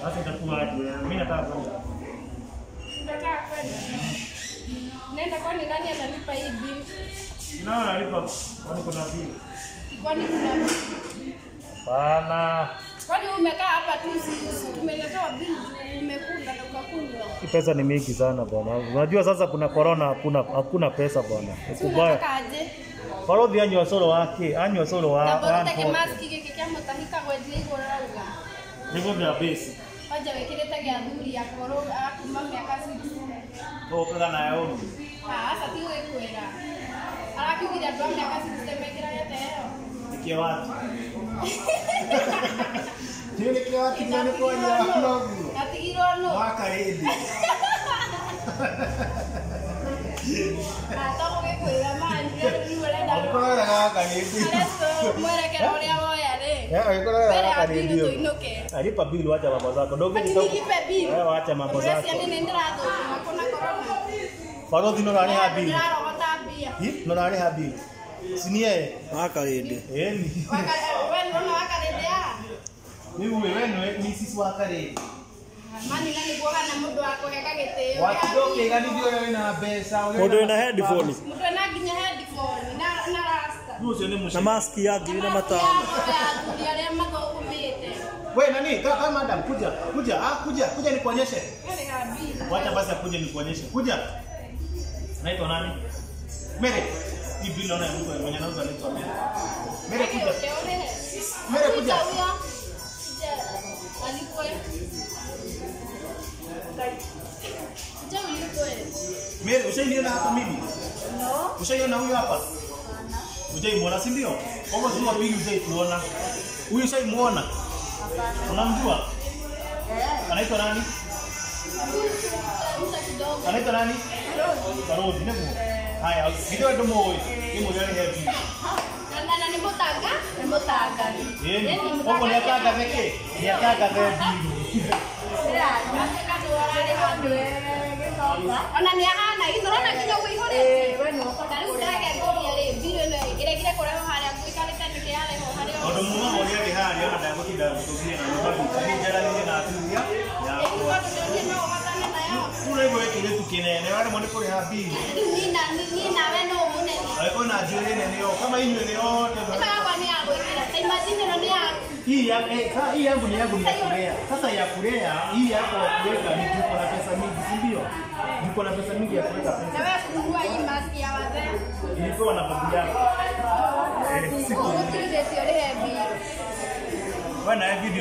Sasa itakuwa aje? Mimi nataka kwenda. Nataka kwenda. Nenda kwa nani analipa hii bill? Nani analipa? Kwani kuna bill? Kwani kuna Bana. Kwani umekaa hapa tu tumeletewa bill umekula na ukakunywa. Hii pesa ni mingi sana bwana. Unajua sasa kuna corona hakuna pesa bwana. Ukubaya. Farodhi anywa solo wake, anywa solo wa. Tabora take mask kike kya mutahika gwethe igorauga. Niko vya pesa. Waja wekirete gya thuri ya koroga akuma miaka 6. Toka na yao. Sasa ti wekwira. Arakigira ndo miaka 6 mekira yeteo. Nikie watu. Tiene que watu ni kwa ya vlog. Atigiro no. Wakaredi. Atoko wekwira man, ni wala da. Alikuwa wakaredi. Aleso mwerekera uria woya ri. Alikuwa wakaredi. Alipa bill wacha mambo zako. Dogo nilipe bill. Wewe wacha mambo zako. Sasa mimi ndio ndo kuna corona. Farodhi ndo nani habi? Ndio watabia. Hii ndo nani habi? Sinie Wakaredi. Ni. Wewe ndio wakaredea. Wewe ni sisi wakaredi. Mani nani kwa na mundu wako gekagete. Watu gani ndio wewe na pesa? Modo na headphone. Mtu anaginya headphone na rasta. Nusu ni mwisho. Na mask yake na matano. Ndio ile mago kumete. Wewe nani? Kaka madam kuja nikuonyeshe. Ile gabi. Wacha basi akuje nikuonyeshe. Kuja. Naitwa nani? Mere. Hii bila na mtu mwenye anauza anaitwa Mere. Mere kuja. Mere kuja. Alikuwa. Mere ushaiona hapa mimi? No. Ushaiona huyu hapa? Ushaimuona si ndio? Kama tu wa pili ushaikuona. Huyu ushaimuona? Hapana. Unamjua? Anaitwa nani? Anaitwa nani? Karodi nebo. Haya, video ndo moyo. Ni moyo ni happy. Nana ni motanga? Ni motanga. Yeye, hapo ni ataka pekee. Ni ataka pekee. Ona ni ana izorona kinyo kuihore. Bueno, karibu ndage ngori ile video ile ile kore hali akuikale tani yale hali. Odo muma mori yake hali ona ndago kida kutokia na ndio kani jara ni na atulia. Ya. Tule go yake yetu kinene wale mwone kore habi. Nina weno mune. Haiko na jere ne ndio kama hii ndio yote. Kama ni yako ile. Imagine ndio yako. Hii yangu ni ya kulea. Sasa ya kulea, hii yako ya kuweka ni tuko na pesa mingi, si ndio? Niko na pesa mingi ya kuweka pesa. Na wewe kununua hii mask ya wazee. Ilikuwa na babu yako. Siku. Wewe na video